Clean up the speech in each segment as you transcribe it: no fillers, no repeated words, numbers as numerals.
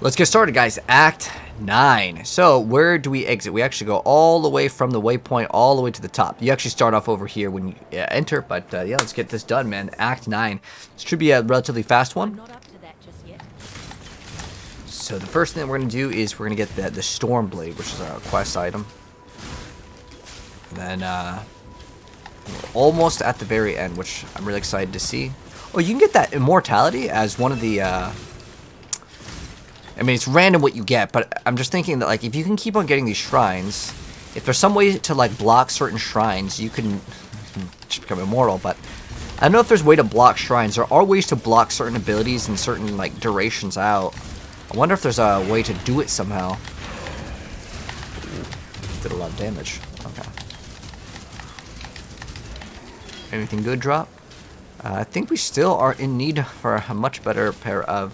Let's get started, guys. Act 9. So, where do we exit? We actually go all the way from the waypoint all the way to the top. You actually start off over here when you enter, but yeah, let's get this done, man. Act 9. This should be a relatively fast one. Not up to that just yet. So, the first thing we're going to do is we're going to get the Storm Blade, which is a quest item. And then, we're almost at the very end, which I'm really excited to see. Oh, you can get that Immortality as one of the, I mean, it's random what you get, but I'm just thinking that, like, if you can keep on getting these shrines, if there's some way to, like, block certain shrines, you can just become immortal, but I don't know if there's a way to block shrines. There are ways to block certain abilities and certain, like, durations out. I wonder if there's a way to do it somehow. Ooh, did a lot of damage. Okay. Anything good drop? I think we still are in need for a much better pair of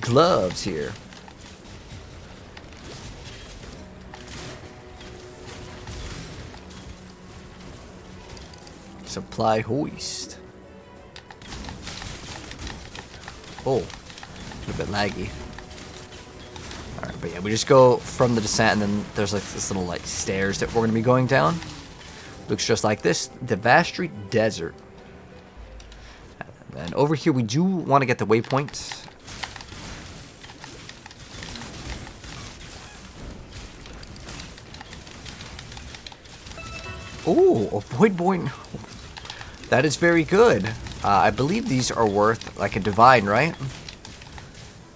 gloves here. Supply hoist. Oh, a little bit laggy. Alright, but yeah, we just go from the descent, and then there's like this little like stairs that we're gonna be going down. Looks just like this, the Vastry Desert. And over here, we do want to get the waypoint. Oh, a void point. That is very good. I believe these are worth like a divine, right?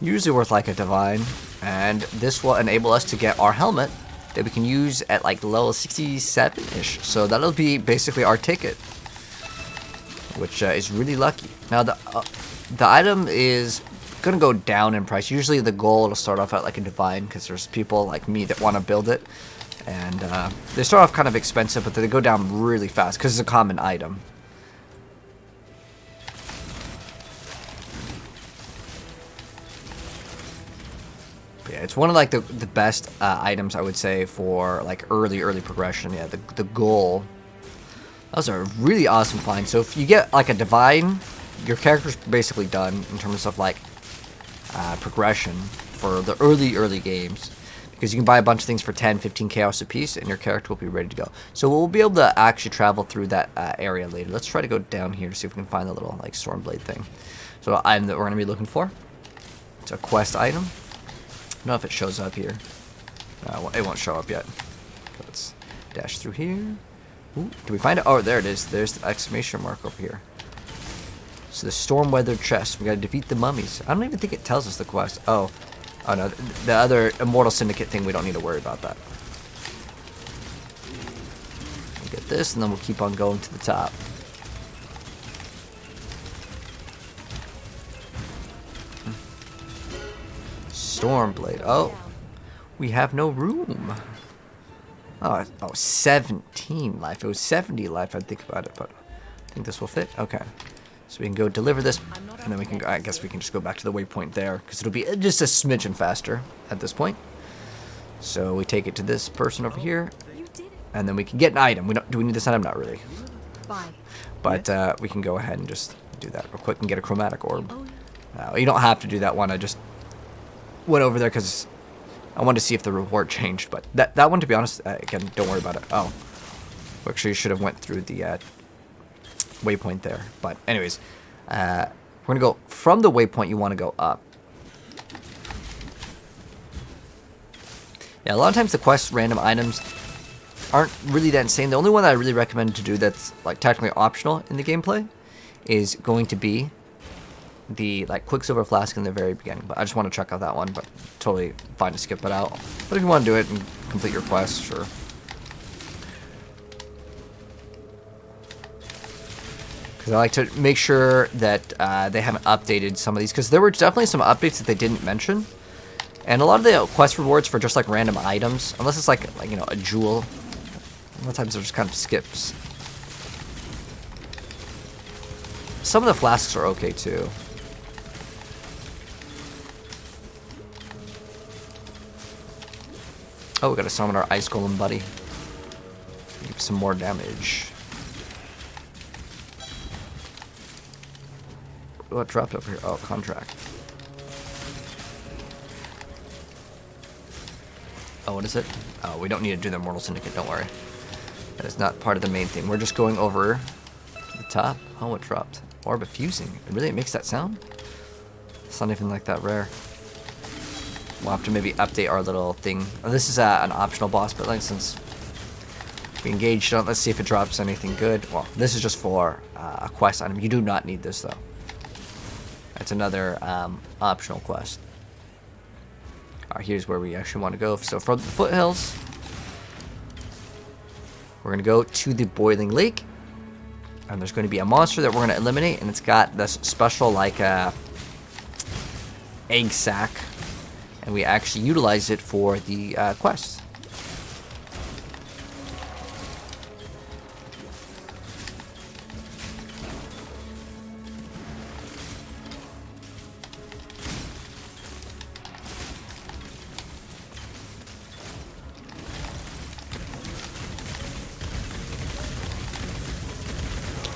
Usually worth like a divine. And this will enable us to get our helmet that we can use at like level 67-ish. So that'll be basically our ticket, which is really lucky. Now the item is gonna go down in price. Usually the goal will start off at like a divine, because there's people like me that want to build it, and they start off kind of expensive, but they go down really fast because it's a common item. But yeah, it's one of like the best items, I would say, for like early progression. Yeah, the goal. That was a really awesome find. So if you get like a divine, your character's basically done in terms of like progression for the early games, because you can buy a bunch of things for 10, 15 chaos a piece, and your character will be ready to go. So we'll be able to actually travel through that area later. Let's try to go down here to see if we can find the little like Stormblade thing. So the item that we're going to be looking for, it's a quest item. I don't know if it shows up here. It won't show up yet. Let's dash through here. Ooh, do we find it? Oh, there it is. There's the exclamation mark over here. So the storm weathered chest. We gotta defeat the mummies. I don't even think it tells us the quest. Oh no, the other Immortal Syndicate thing, we don't need to worry about that. We'll get this, and then we'll keep on going to the top. Stormblade. Oh, we have no room. Oh, 17 life. It was 70 life, I'd think about it, but I think this will fit. Okay. So we can go deliver this, and then we can go, I guess we can just go back to the waypoint there, because it'll be just a smidgen faster at this point. So we take it to this person over here, and then we can get an item. Do we need this item? Not really. But we can go ahead and just do that real quick and get a chromatic orb. You don't have to do that one. I just went over there because I wanted to see if the reward changed, but that one, to be honest, again, don't worry about it. Oh, actually, you should have went through the waypoint there. But anyways, we're gonna go from the waypoint. You want to go up. Yeah, a lot of times the quest random items aren't really that insane. The only one that I really recommend to do that's like technically optional in the gameplay is going to be the like Quicksilver Flask in the very beginning, but I just want to check out that one, but totally fine to skip it out. But if you want to do it and complete your quest, sure. Because I like to make sure that they haven't updated some of these, because there were definitely some updates that they didn't mention, and a lot of the quest rewards for just like random items, unless it's like you know, a jewel, a lot of times they're just kind of skips. Some of the flasks are okay too. Oh, we gotta summon our Ice Golem buddy. Give some more damage. What dropped over here? Oh, contract. Oh, what is it? Oh, we don't need to do the Mortal Syndicate, don't worry. That is not part of the main thing. We're just going over the top. Oh, it dropped. Orb of Fusing. Really, it makes that sound? It's not even like that rare. We'll have to maybe update our little thing. Oh, this is an optional boss, but like since we engaged on it, let's see if it drops anything good. Well, this is just for a quest item. You do not need this, though. That's another optional quest. Alright, here's where we actually want to go. So from the foothills, we're going to go to the Boiling Lake. And there's going to be a monster that we're going to eliminate. And it's got this special, like, egg sac. And we actually utilize it for the quest.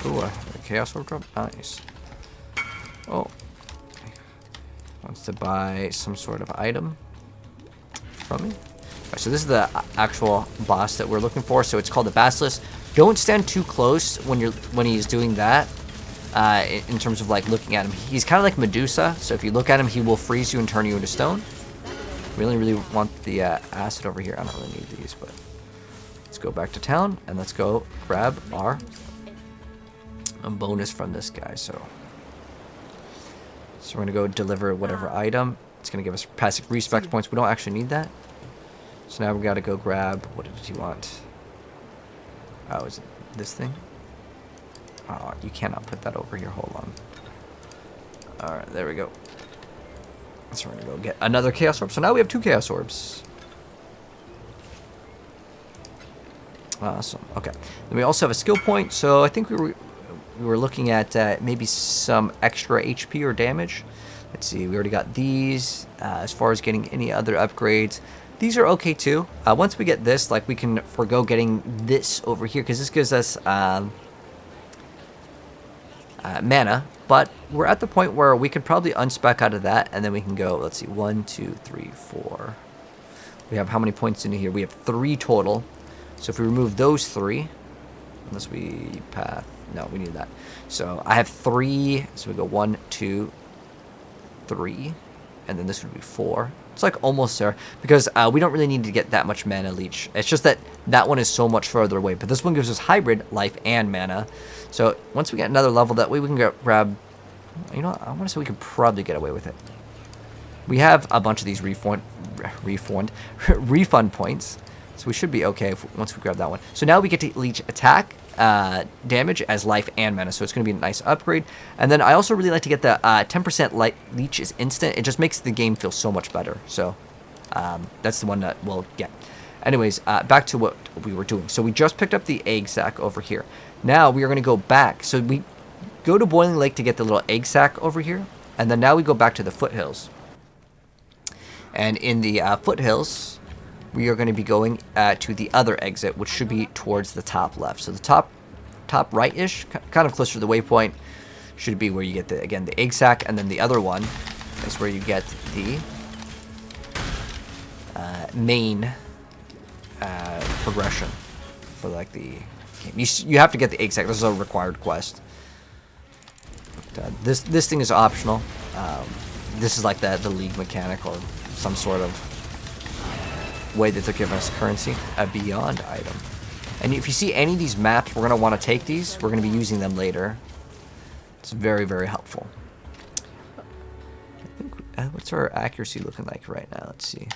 Ooh, a Chaos Orb drop? Nice. Oh. Wants to buy some sort of item from me. Alright, so this is the actual boss that we're looking for. So it's called the Basilisk. Don't stand too close when he's doing that. In terms of like looking at him, he's kind of like Medusa. So if you look at him, he will freeze you and turn you into stone. Really want the acid over here. I don't really need these, but let's go back to town and let's go grab our bonus from this guy. So we're gonna go deliver whatever item. It's gonna give us passive respect points. We don't actually need that. So now we gotta go grab, what did he want? Oh, is it this thing? Oh, you cannot put that over here. Hold on. Alright, there we go. So we're gonna go get another Chaos Orb. So now we have 2 Chaos Orbs. Awesome. Okay. Then we also have a skill point. So I think we were looking at maybe some extra HP or damage. Let's see. We already got these. As far as getting any other upgrades, these are okay too. Once we get this, like we can forego getting this over here because this gives us mana. But we're at the point where we could probably unspec out of that, and then we can go. Let's see. 1, 2, 3, 4. We have how many points in here? We have 3 total. So if we remove those 3, unless we path. No, we need that. So I have 3. So we go 1, 2, 3. And then this would be 4. It's like almost there. Because we don't really need to get that much mana leech. It's just that that one is so much further away. But this one gives us hybrid, life, and mana. So once we get another level, that way we can grab... You know what? I want to say we could probably get away with it. We have a bunch of these refund points. So we should be okay once we grab that one. So now we get to leech attack damage as life and mana. So it's going to be a nice upgrade. And then I also really like to get the 10% leech is instant. It just makes the game feel so much better. So that's the one that we'll get. Anyways, back to what we were doing. So we just picked up the egg sac over here. Now we are going to go back. So we go to Boiling Lake to get the little egg sac over here. And then now we go back to the foothills. And in the foothills... we are going to be going to the other exit, which should be towards the top left. So the top right-ish, kind of closer to the waypoint, should be where you get, again, the egg sac. And then the other one is where you get the main progression for, like, the game. You have to get the egg sac. This is a required quest. But, this thing is optional. This is like the league mechanic or some sort of way that they're giving us currency, a beyond item. And if you see any of these maps, we're going to want to take these. We're going to be using them later. It's very, very helpful. I think, what's our accuracy looking like right now? Let's see.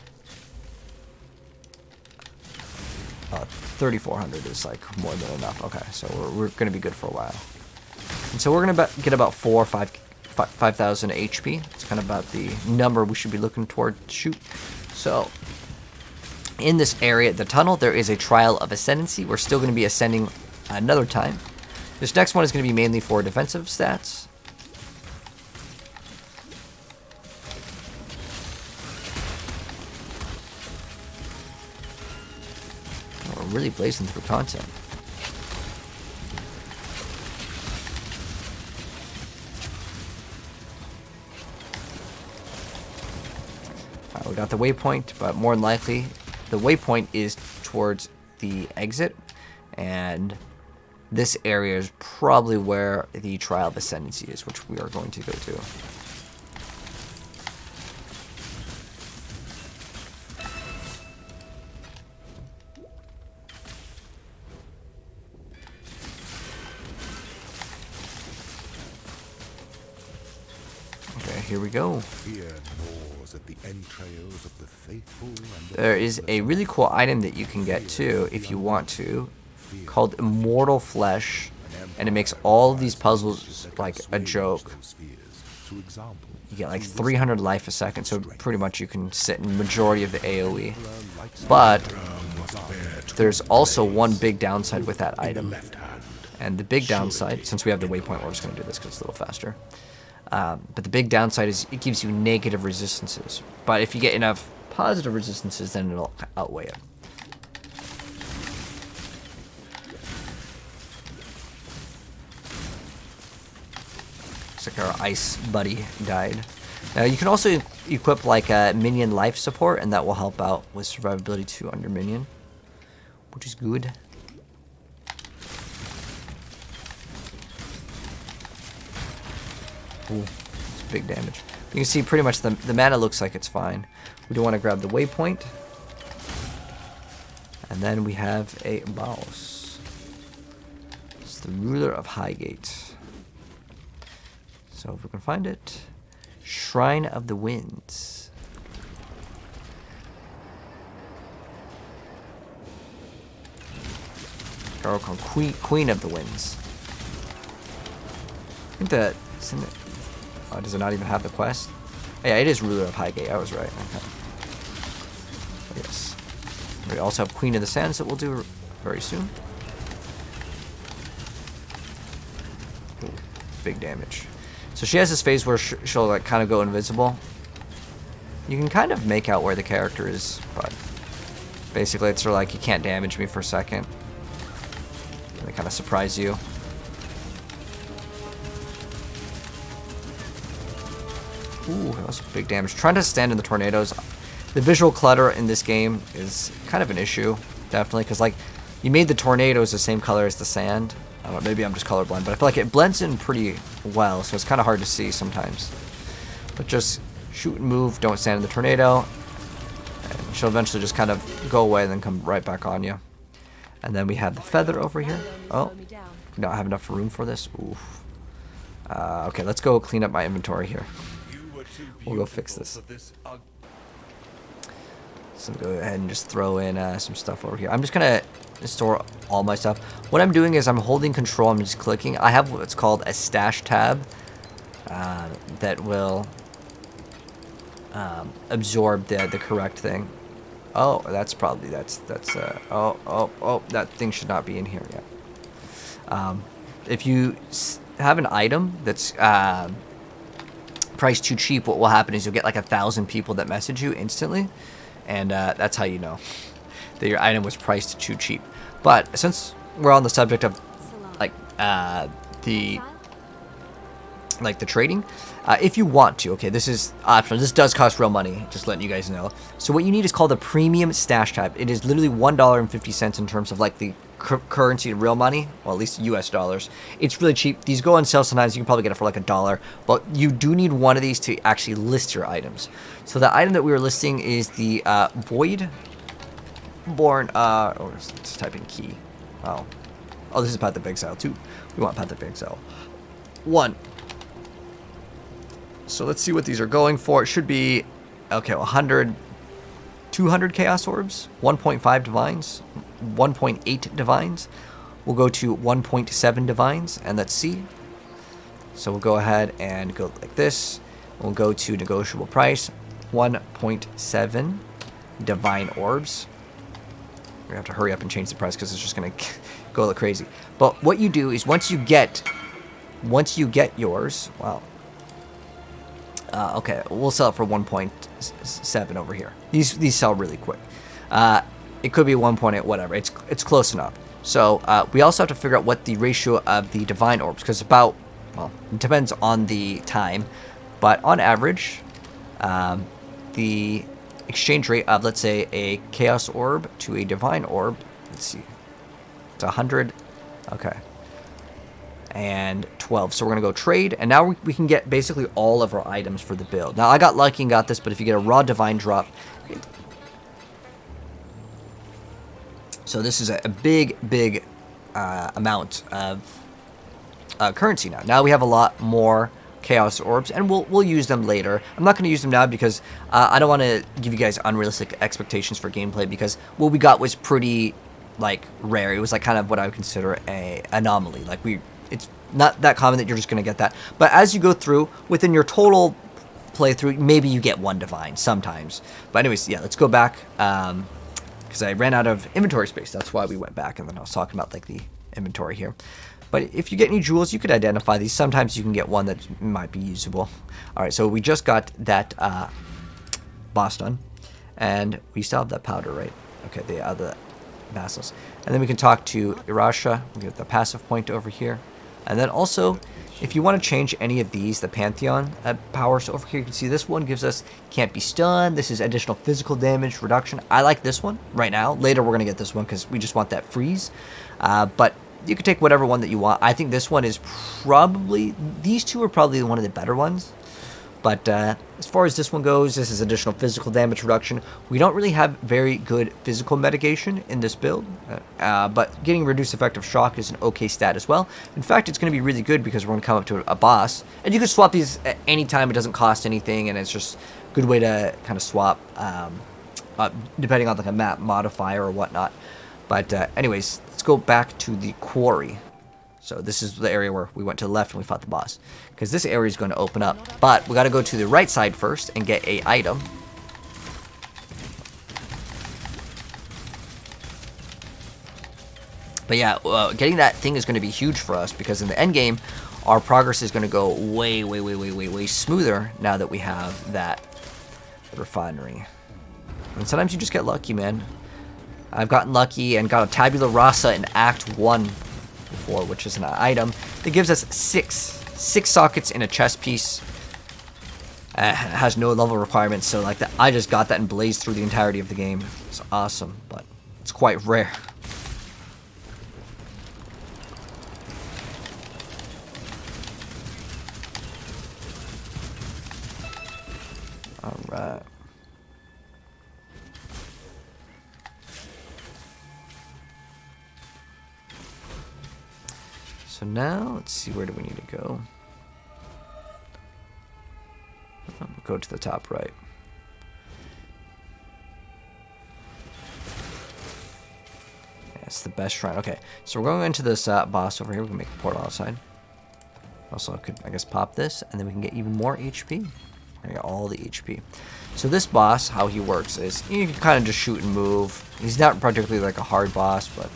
3,400 is like more than enough. Okay, so we're going to be good for a while. And so we're going to get about 4,000 or 5,000 HP. It's kind of about the number we should be looking toward to shoot. So in this area, the tunnel, there is a trial of ascendancy. We're still going to be ascending another time. This next one is going to be mainly for defensive stats. Oh, we're really blazing through content. We got the waypoint, but more than likely the waypoint is towards the exit, and this area is probably where the Trial of Ascendency is, which we are going to go to. Here we go. There is a really cool item that you can get too if you want to, called Immortal Flesh, and it makes all these puzzles like a joke. You get like 300 life a second, so pretty much you can sit in majority of the AoE. But there's also one big downside with that item, and the big downside, since we have the waypoint, we're just going to do this because it's a little faster. But the big downside is it gives you negative resistances. But if you get enough positive resistances, then it'll outweigh it. Looks like our ice buddy died. Now you can also equip like a minion life support, and that will help out with survivability 2 on your minion, which is good. Ooh, it's big damage. You can see pretty much the mana looks like it's fine. We do want to grab the waypoint. And then we have a boss. It's the ruler of Highgate. So if we can find it. Shrine of the Winds. Or called Queen of the Winds. I think that it's in the, oh, does it not even have the quest? Oh, yeah, it is ruler of Highgate. I was right. Okay. Yes. We also have Queen of the Sands that we'll do very soon. Ooh, big damage. So she has this phase where she'll like kind of go invisible. You can kind of make out where the character is, but basically it's sort of like you can't damage me for a second. And they kind of surprise you. Ooh, that was big damage. Trying to stand in the tornadoes. The visual clutter in this game is kind of an issue, definitely, because like you made the tornadoes the same color as the sand. I don't know, maybe I'm just colorblind, but I feel like it blends in pretty well, so it's kind of hard to see sometimes. But just shoot and move, don't stand in the tornado, and she'll eventually just kind of go away and then come right back on you. And then we have the feather over here. Oh, we don't have enough room for this. Oof. Okay, let's go clean up my inventory here. We'll go fix this. So go ahead and just throw in some stuff over here. I'm just gonna store all my stuff. What I'm doing is I'm holding control. I'm just clicking. I have what's called a stash tab that will absorb the correct thing. Oh, that's probably oh, that thing should not be in here yet. If you have an item that's priced too cheap, what will happen is you'll get like 1,000 people that message you instantly, and that's how you know that your item was priced too cheap. But since we're on the subject of like the trading, if you want to, okay, this is optional. This does cost real money, just letting you guys know. So what you need is called the premium stash tab. It is literally $1.50 in terms of like the currency in real money, well, at least US dollars. It's really cheap. These go on sale sometimes. You can probably get it for like $1, but you do need one of these to actually list your items. So the item that we were listing is the Void Born, let's type in key. Oh, this is Path of Exile 2. We want Path of Exile 1. So let's see what these are going for. It should be, okay, 100, 200 Chaos Orbs, 1.5 Divines, 1.8 Divines. We'll go to 1.7 Divines, and let's see. So we'll go ahead and go like this. We'll go to negotiable price, 1.7 Divine Orbs. We have to hurry up and change the price because it's just going to go like crazy. But what you do is once you get yours, wow. Okay, we'll sell it for 1.7 over here. These sell really quick. It could be 1.8, whatever. It's close enough. So we also have to figure out what the ratio of the divine orbs, because well, it depends on the time, but on average, the exchange rate of, let's say, a Chaos Orb to a Divine Orb. Let's see. It's 100. Okay. And 12. So we're going to go trade. And now we can get basically all of our items for the build. Now, I got lucky and got this, but if you get a raw Divine drop... So this is a big, big amount of currency now. Now we have a lot more Chaos Orbs, and we'll use them later. I'm not going to use them now because I don't want to give you guys unrealistic expectations for gameplay, because what we got was pretty, like, rare. It was, like, kind of what I would consider a anomaly. Like, it's not that common that you're just going to get that. But as you go through, within your total playthrough, maybe you get one Divine sometimes. But anyways, yeah, let's go back, because I ran out of inventory space. That's why we went back, and then I was talking about, like, the inventory here. But if you get any jewels, you could identify these. Sometimes you can get one that might be usable. All right, so we just got that boss done. And we still have that powder, right? Okay, the Basilisk. And then we can talk to Irasha. We get the passive point over here. And then also, if you want to change any of these, the Pantheon powers over here, you can see this one gives us can't be stunned. This is additional physical damage reduction. I like this one right now. Later, we're going to get this one because we just want that freeze. But you can take whatever one that you want. I think this one is probably... These two are probably one of the better ones. But as far as this one goes, this is additional physical damage reduction. We don't really have very good physical mitigation in this build. But getting reduced effective shock is an okay stat as well. In fact, it's going to be really good because we're going to come up to a boss. And you can swap these at any time. It doesn't cost anything. And it's just a good way to kind of swap depending on like a map modifier or whatnot. But anyways, let's go back to the quarry. So this is the area where we went to the left and we fought the boss. Because this area is going to open up. But we got to go to the right side first and get a item. But yeah, getting that thing is going to be huge for us. Because in the end game, our progress is going to go way smoother now that we have that refinery. And sometimes you just get lucky, man. I've gotten lucky and got a tabula rasa in Act 1 before, which is an item that gives us six sockets in a chest piece. It has no level requirements, so like that, I just got that and blazed through the entirety of the game. It's awesome, but it's quite rare. All right. So now, let's see, where do we need to go? Go to the top right. Yeah, it's the best shrine. Okay, so we're going into this boss over here. We can make a portal outside. Also, I could, I guess, pop this, and then we can get even more HP. I got all the HP. So this boss, how he works is, you can kind of just shoot and move. He's not particularly like a hard boss, but...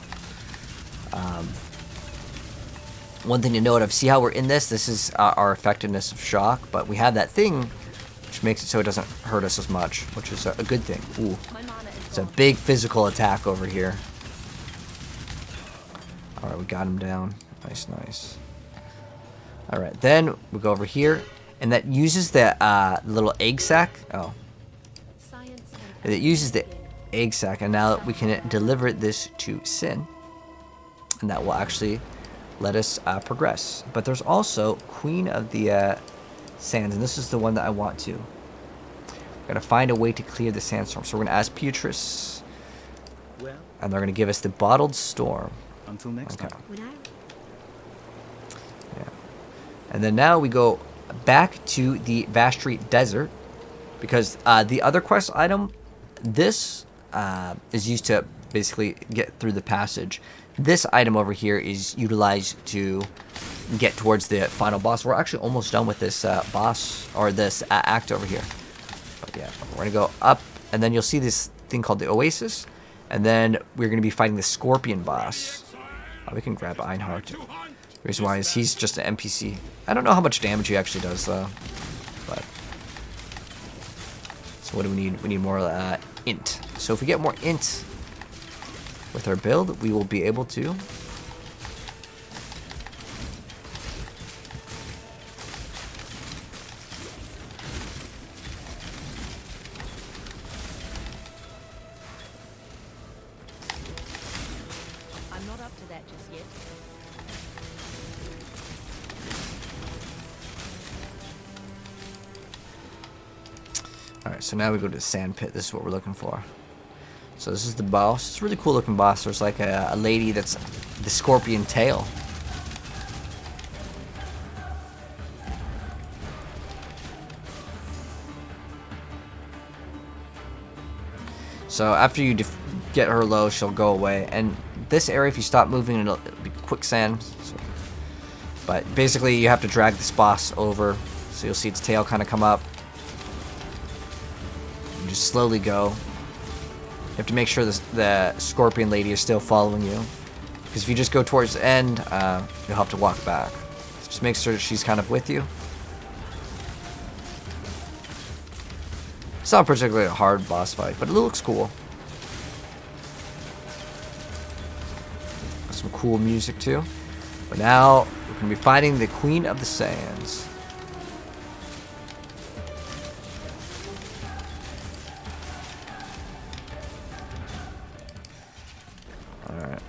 one thing to note of, see how we're in this? This is our effectiveness of shock, but we have that thing, which makes it so it doesn't hurt us as much, which is a good thing. Ooh, it's a big physical attack over here. All right, we got him down. Nice, nice. All right, then we go over here, and that uses the little egg sac. Oh, and it uses the egg sac, and now we can deliver this to Sin, and that will actually let us progress. But there's also Queen of the Sands, and this is the one that I want to. We're gonna find a way to clear the sandstorm. So we're gonna ask Beatrice, and they're gonna give us the bottled storm. Until next time. Yeah. And then now we go back to the Vastri Desert, because the other quest item, this is used to basically get through the passage. This item over here is utilized to get towards the final boss. We're actually almost done with this boss, or this act over here. But yeah, we're going to go up, and then you'll see this thing called the Oasis. And then we're going to be fighting the Scorpion boss. Oh, we can grab Einhard. The reason why is he's just an NPC. I don't know how much damage he actually does, though. But so what do we need? We need more int. So if we get more int with our build, we will be able to not up to that just yet. Alright, so now we go to the sand pit. This is what we're looking for. So this is the boss. It's a really cool looking boss. There's like a lady that's the scorpion tail. So after you get her low, she'll go away. And this area, if you stop moving, it'll be quicksand. So, but basically, you have to drag this boss over. So you'll see its tail kind of come up. You just slowly go. You have to make sure the scorpion lady is still following you. Because if you just go towards the end, you'll have to walk back. So just make sure that she's kind of with you. It's not particularly a hard boss fight, but it looks cool. Some cool music too. But now we're going to be fighting the Queen of the Sands. Alright.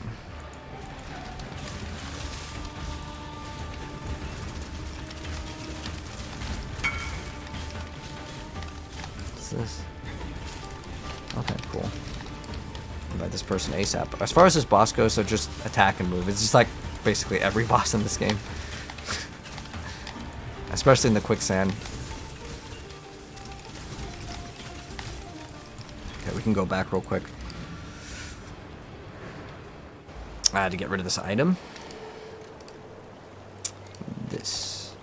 This. Okay, cool. Invite this person ASAP. As far as this boss goes, so just attack and move. It's just like basically every boss in this game. Especially in the quicksand. Okay, we can go back real quick. I had to get rid of this item. This.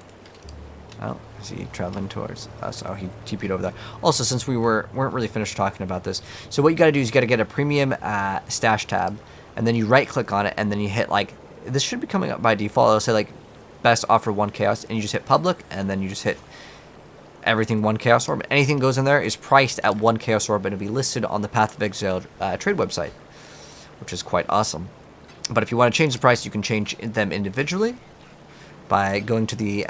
Oh, is he traveling towards us? Oh, he TP'd over there. Also, since we weren't really finished talking about this, so what you got to do is you got to get a premium stash tab, and then you right click on it, and then you hit like, this should be coming up by default. It'll say like best offer 1 chaos, and you just hit public, and then you just hit everything 1 chaos orb. Anything goes in there is priced at 1 chaos orb, and it'll be listed on the Path of Exile trade website, which is quite awesome. But if you want to change the price, you can change them individually by going to the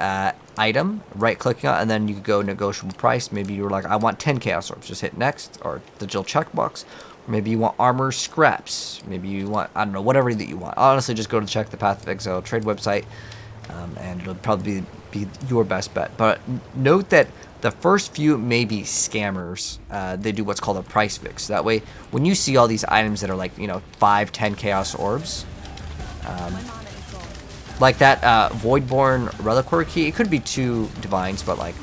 item, right-clicking on it, and then you could go negotiable price. Maybe you were like, I want 10 chaos orbs. Just hit next, or the digital checkbox. Or maybe you want armor scraps. Maybe you want, I don't know, whatever that you want. Honestly, just go to check the Path of Exile trade website, and it'll probably be your best bet. But note that the first few may be scammers. They do what's called a price fix. That way, when you see all these items that are like, 5, 10 chaos orbs, like that Voidborn Reliquary Key, it could be 2 divines, but like,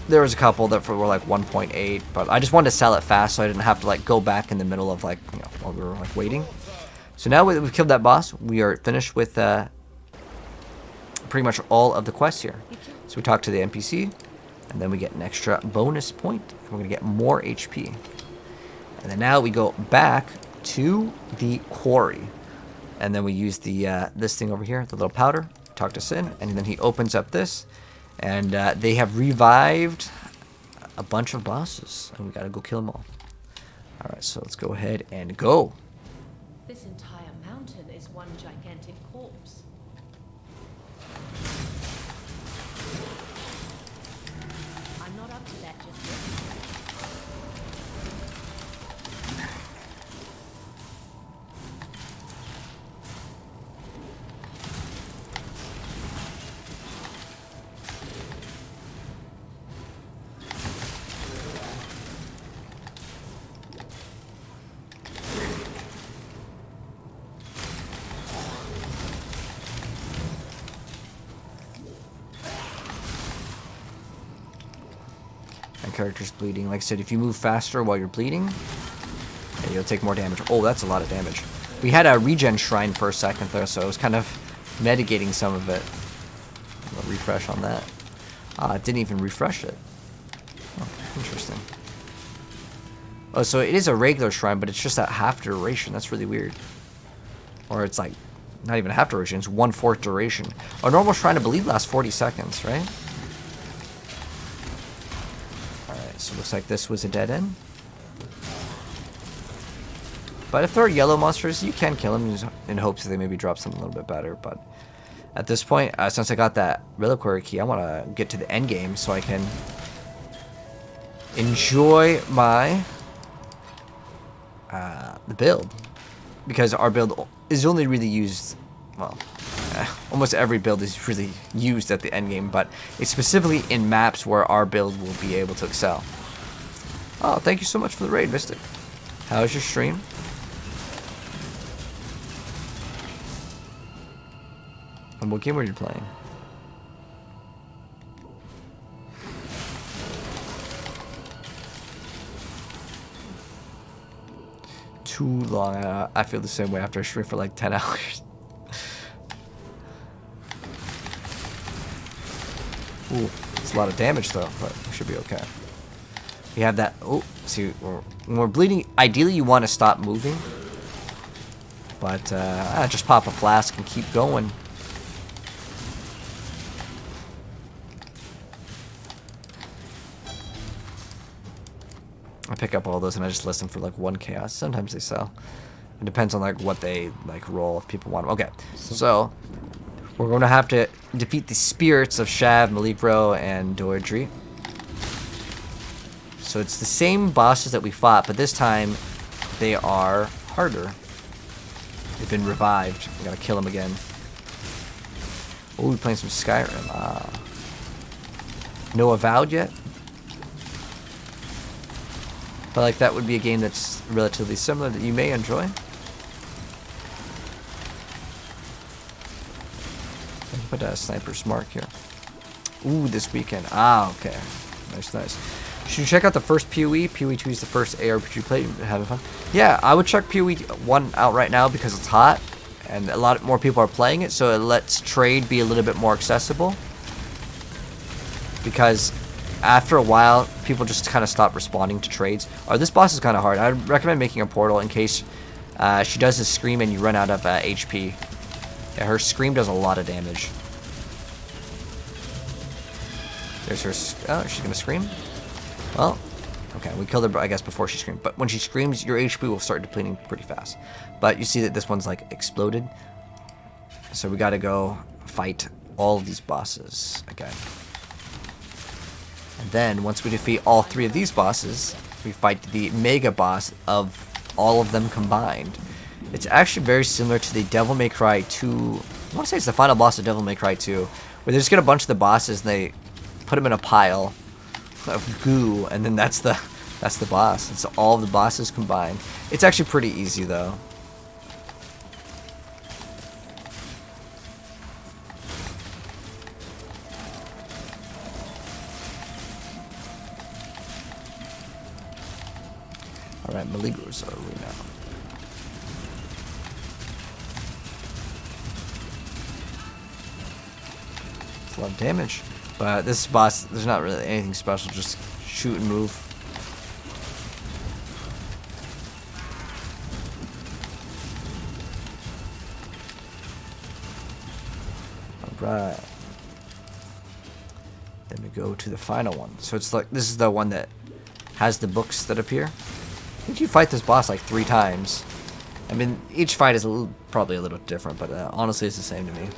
There was a couple that were like 1.8, but I just wanted to sell it fast so I didn't have to like go back in the middle of like, while we were like waiting. So now we've killed that boss, we are finished with pretty much all of the quests here. So we talk to the NPC, and then we get an extra bonus point, and we're going to get more HP. And then now we go back to the quarry, and then we use the this thing over here, the little powder, talk to Sin, and then he opens up this, and they have revived a bunch of bosses, and we gotta go kill them all. Alright, so let's go ahead and go. This entire mountain is one gigantic corpse. I'm not up to that just yet. Character's bleeding. Like I said, if you move faster while you're bleeding, you'll take more damage. Oh, that's a lot of damage. We had a regen shrine for a second there, so it was kind of mitigating some of it. I'll refresh on that. It didn't even refresh it. Oh, interesting. Oh, so it is a regular shrine, but it's just at half duration. That's really weird. Or it's like, not even half duration, it's 1/4 duration. A normal shrine, I believe, lasts 40 seconds, right? So it looks like this was a dead end. But if there are yellow monsters, you can kill them in hopes that they maybe drop something a little bit better. But at this point, since I got that reliquary key, I want to get to the end game so I can enjoy my the build, because our build is only really used, well, almost every build is really used at the end game, but it's specifically in maps where our build will be able to excel. Oh, thank you so much for the raid, Mystic. How's your stream? And what game were you playing? Too long. I feel the same way after I stream for like 10 hours. Ooh, it's a lot of damage though, but we should be okay. We have that. Oh, see, when we're bleeding, ideally you want to stop moving. But just pop a flask and keep going. I pick up all those and I just list them for like 1 chaos. Sometimes they sell. It depends on like what they like roll if people want them. Okay, so we're going to have to defeat the spirits of Shav, Maligro, and Doerdry. So it's the same bosses that we fought, but this time they are harder. They've been revived. We gotta kill them again. Oh, we're playing some Skyrim. No Avowed yet? But like that would be a game that's relatively similar that you may enjoy. Put a sniper's mark here. Ooh, this weekend. Okay. Nice, nice. Should you check out the first PoE? PoE 2 is the first ARPG play. Having fun? Yeah, I would check PoE 1 out right now because it's hot and a lot more people are playing it, so it lets trade be a little bit more accessible. Because after a while, people just kind of stop responding to trades. This boss is kind of hard. I'd recommend making a portal in case she does a scream and you run out of HP. Yeah, her scream does a lot of damage. There's her. Oh, she's gonna scream. Well, okay, we killed her, I guess, before she screamed. But when she screams, your HP will start depleting pretty fast. But you see that this one's like exploded. So we gotta go fight all of these bosses again. And then once we defeat all 3 of these bosses, we fight the mega boss of all of them combined. It's actually very similar to the Devil May Cry 2. I want to say it's the final boss of Devil May Cry 2, where they just get a bunch of the bosses and they put them in a pile of goo, and then that's the boss. It's all of the bosses combined. It's actually pretty easy though. All right, Maligro's arena. A lot of damage, but this boss, there's not really anything special, just shoot and move. Alright, then we go to the final one. So it's like, this is the one that has the books that appear. I think you fight this boss like 3 times. I mean, each fight is probably a little different, but honestly it's the same to me.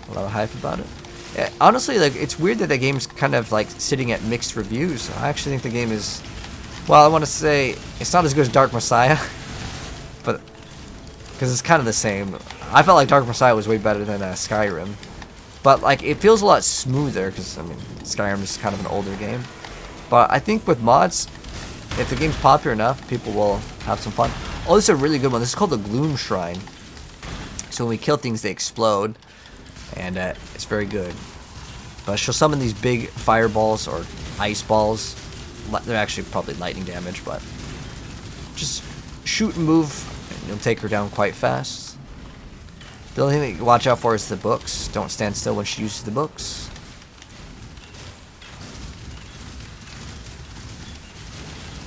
A lot of hype about it. Yeah, honestly, like, it's weird that the game's kind of like sitting at mixed reviews. I actually think the game is, well, I want to say it's not as good as Dark Messiah, but because it's kind of the same. I felt like Dark Messiah was way better than Skyrim, but like it feels a lot smoother because I mean Skyrim is kind of an older game. But I think with mods, if the game's popular enough, people will have some fun. Oh, this is a really good one. This is called the Gloom Shrine. So when we kill things, they explode. And it's very good. But she'll summon these big fireballs or ice balls. They're actually probably lightning damage, but just shoot and move, and you'll take her down quite fast. The only thing that you watch out for is the books. Don't stand still when she uses the books.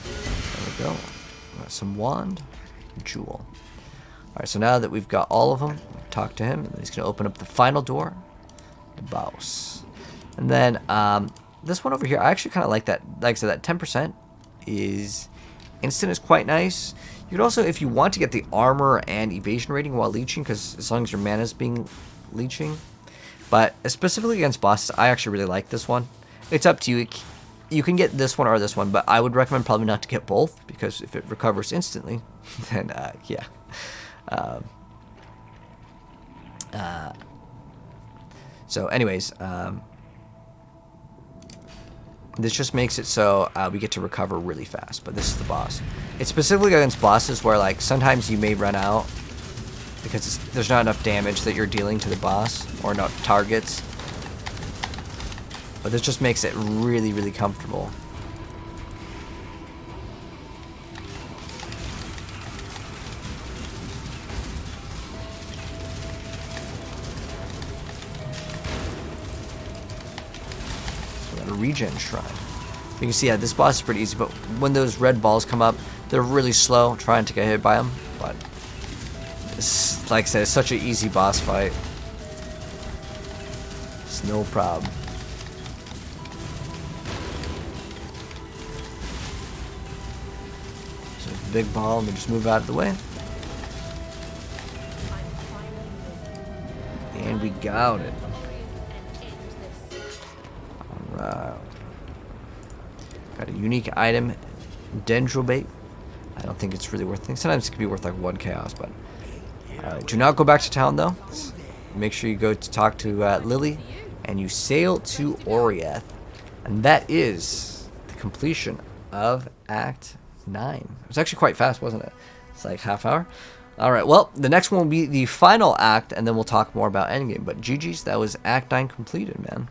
There we go. Got some wand, jewel. Alright, so now that we've got all of them, talk to him, and he's going to open up the final door, the boss. And then this one over here, I actually kind of like that. Like I said, that 10% is instant is quite nice. You could also, if you want to get the armor and evasion rating while leeching, because as long as your mana is being leeching. But specifically against bosses, I actually really like this one. It's up to you. you can get this one or this one, but I would recommend probably not to get both, because if it recovers instantly, then yeah. So anyways, this just makes it so we get to recover really fast, but this is the boss. It's specifically against bosses where like sometimes you may run out because there's not enough damage that you're dealing to the boss or not targets. But this just makes it really, really comfortable. So we got a regen shrine. You can see, yeah, this boss is pretty easy, but when those red balls come up, they're really slow trying to get hit by them. But it's, like I said, it's such an easy boss fight. It's no problem. Big ball, and we just move out of the way. And we got it. Alright. Got a unique item, Dendrobait. I don't think it's really worth things. Sometimes it can be worth like 1 chaos, but do not go back to town though. Make sure you go to talk to Lily, and you sail to Oriath. And that is the completion of Act 9. It was actually quite fast, wasn't it? It's like half hour. Alright, well, the next one will be the final act, and then we'll talk more about endgame. But GG's, that was Act 9 completed, man.